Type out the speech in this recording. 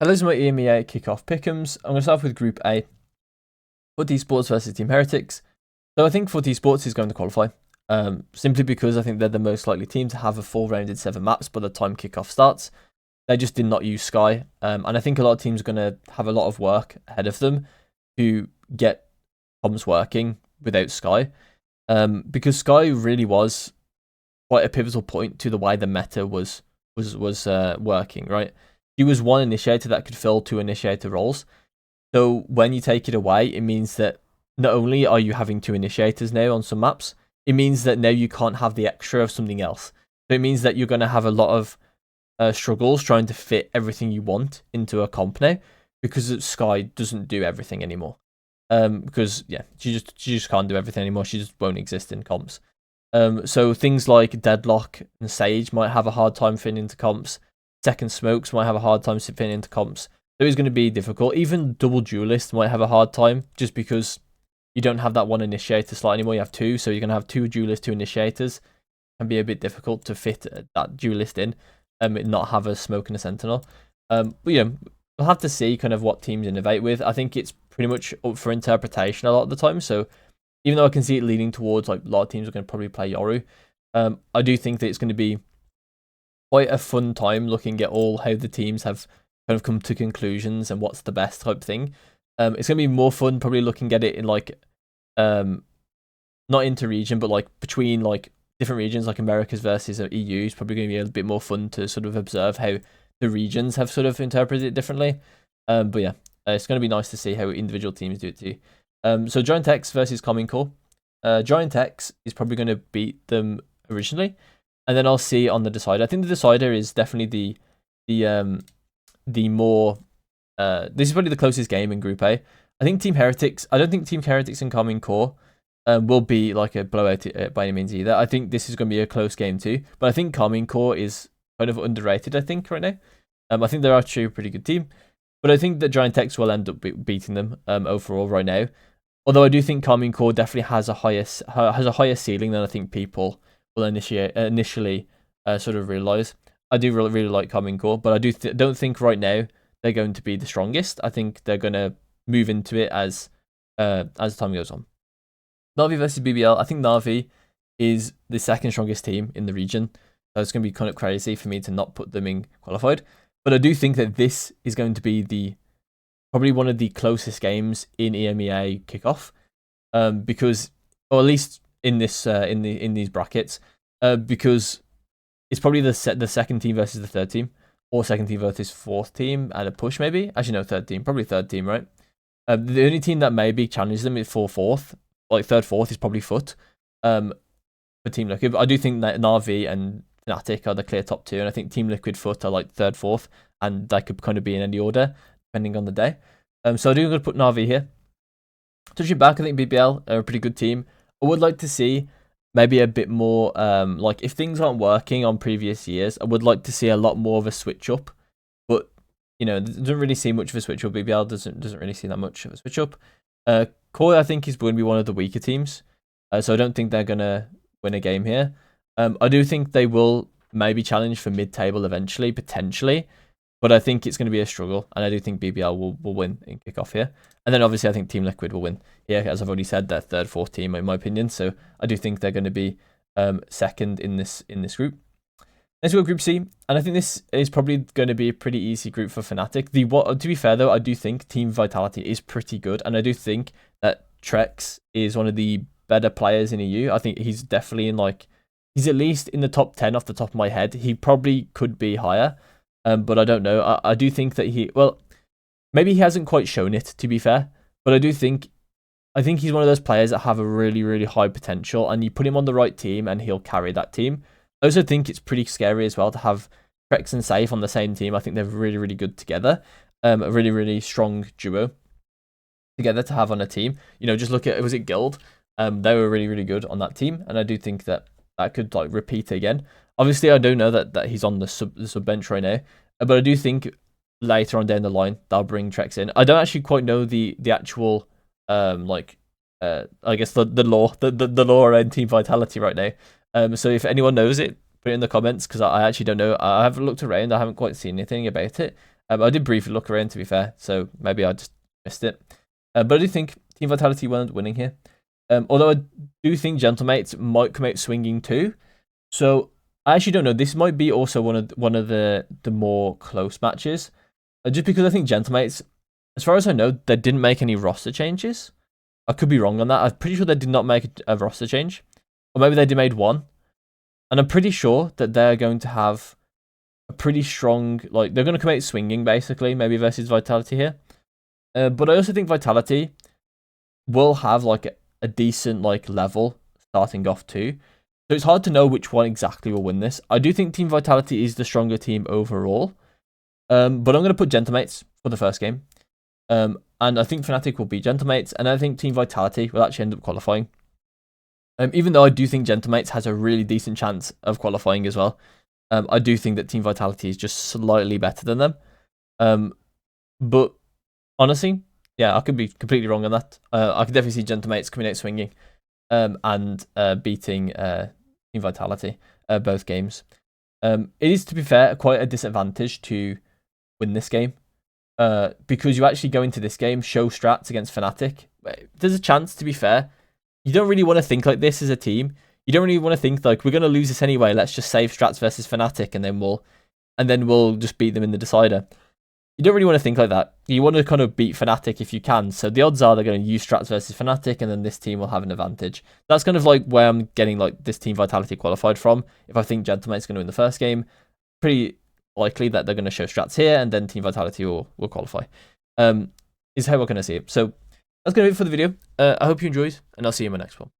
Hello, this is my Emea Kickoff Pickems. I'm going to start off with Group A. FUT Esports versus Team Heretics. So I think FUT Esports is going to qualify, simply because I think they're the most likely team to have a full rounded 7 maps by the time kickoff starts. They just did not use Sky, and I think a lot of teams are going to have a lot of work ahead of them to get comms working without Sky, because Sky really was quite a pivotal point to the way the meta was working, right? He was one initiator that could fill 2 initiator roles. So when you take it away, it means that not only are you having 2 initiators now on some maps, it means that now you can't have the extra of something else. So it means that you're going to have a lot of struggles trying to fit everything you want into a comp now, because Sky doesn't do everything anymore. Because yeah, she just can't do everything anymore. She just won't exist in comps. So things like Deadlock and Sage might have a hard time fitting into comps. Second Smokes might have a hard time fitting into comps. So it's going to be difficult. Even Double Duelist might have a hard time, just because you don't have that one initiator slot anymore. You have 2, so you're going to have 2 Duelists, 2 initiators. It can be a bit difficult to fit that Duelist in, not have a Smoke and a Sentinel. But yeah, we'll have to see kind of what teams innovate with. I think it's pretty much up for interpretation a lot of the time. So even though I can see it leaning towards like a lot of teams are going to probably play Yoru, I do think that it's going to be quite a fun time looking at all how the teams have kind of come to conclusions and what's the best type thing. It's gonna be more fun probably looking at it in like not inter-region, but like between like different regions, like Americas versus EU is probably gonna be a bit more fun to sort of observe how the regions have sort of interpreted it differently. But yeah, it's gonna be nice to see how individual teams do it too. So Giant X versus Common Core. Giant X is probably gonna beat them originally, and then I'll see on the decider. I think the decider is definitely the more this is probably the closest game in Group A. I think Team Heretics. I don't think Team Heretics and Common Core will be like a blowout by any means either. I think this is going to be a close game too. But I think Common Core is kind of underrated, I think, right now. I think they're actually a pretty good team, but I think that Giant X will end up beating them overall right now. Although I do think Common Core definitely has a higher ceiling than I think people will initially sort of realize. I do really like Common Core, but I don't think right now they're going to be the strongest. I think they're going to move into it as time goes on. Na'Vi versus BBL. I think Na'Vi is the second strongest team in the region. So it's going to be kind of crazy for me to not put them in qualified. But I do think that this is going to be probably one of the closest games in EMEA Kickoff, because, or at least in this in these brackets, because it's probably the second team versus the third team, or second team versus fourth team at a push, maybe. Actually, no, third team. Probably third team, right? The only team that maybe challenges them is for fourth. Like third, fourth is probably FUT for Team Liquid. But I do think that Na'Vi and Fnatic are the clear top 2. And I think Team Liquid, FUT are like third, fourth. And they could kind of be in any order, depending on the day. So I do going to put Na'Vi here. Touching back, I think BBL are a pretty good team. I would like to see maybe a bit more, like if things aren't working on previous years, I would like to see a lot more of a switch up. But you know, doesn't really see much of a switch up. BBL doesn't really see that much of a switch up. Koi, I think, is going to be one of the weaker teams, so I don't think they're gonna win a game here. I do think they will maybe challenge for mid-table eventually, potentially, but I think it's going to be a struggle, and I do think BBL will win in kickoff here. And then obviously I think Team Liquid will win here, as I've already said, they're third, fourth team in my opinion. So I do think they're going to be second in this group. Let's go Group C, and I think this is probably going to be a pretty easy group for Fnatic. To be fair though, I do think Team Vitality is pretty good, and I do think that Trex is one of the better players in EU. I think he's definitely in he's at least in the top 10 off the top of my head. He probably could be higher, but I don't know. I do think that maybe he hasn't quite shown it, to be fair, but I think he's one of those players that have a really, really high potential, and you put him on the right team and he'll carry that team. I also think it's pretty scary as well to have Trex and Safe on the same team. I think they're really, really good together. A really, really strong duo together to have on a team. You know, just look at, was it Guild? They were really, really good on that team, and I do think that could like repeat again. Obviously, I don't know that he's on the sub bench right now, but I do think later on down the line they'll bring Trex in. I don't actually quite know the actual I guess the law around Team Vitality right now. So if anyone knows it, put it in the comments, because I actually don't know. I haven't looked around. I haven't quite seen anything about it. I did briefly look around, to be fair, so maybe I just missed it. But I do think Team Vitality will end up winning here. Although I do think Gentlemates might come out swinging too. So I actually don't know. This might be also one of the more close matches. Just because I think Gentlemates, as far as I know, they didn't make any roster changes. I could be wrong on that. I'm pretty sure they did not make a roster change. Or maybe they did made one. And I'm pretty sure that they're going to have a pretty strong, like, they're going to come out swinging, basically, maybe versus Vitality here. But I also think Vitality will have, like, a decent, like, level starting off too. So it's hard to know which one exactly will win this. I do think Team Vitality is the stronger team overall. But I'm going to put Gentlemates for the first game. And I think Fnatic will beat Gentlemates. And I think Team Vitality will actually end up qualifying. Even though I do think Gentlemates has a really decent chance of qualifying as well. I do think that Team Vitality is just slightly better than them. But honestly, yeah, I could be completely wrong on that. I could definitely see Gentlemates coming out swinging and beating Team Vitality both games. It is, to be fair, quite a disadvantage to win this game because you actually go into this game, show strats against Fnatic. There's a chance, to be fair. You don't really want to think like this as a team. You don't really want to think like, we're going to lose this anyway, let's just save strats versus Fnatic and then we'll just beat them in the decider. You don't really want to think like that. You want to kind of beat Fnatic if you can. So the odds are they're going to use strats versus Fnatic and then this team will have an advantage. That's kind of like where I'm getting like this Team Vitality qualified from. If I think Gentlemate's going to win the first game, pretty likely that they're going to show strats here and then Team Vitality will qualify. Is how we're going to see it. So that's going to be it for the video. I hope you enjoyed and I'll see you in my next one.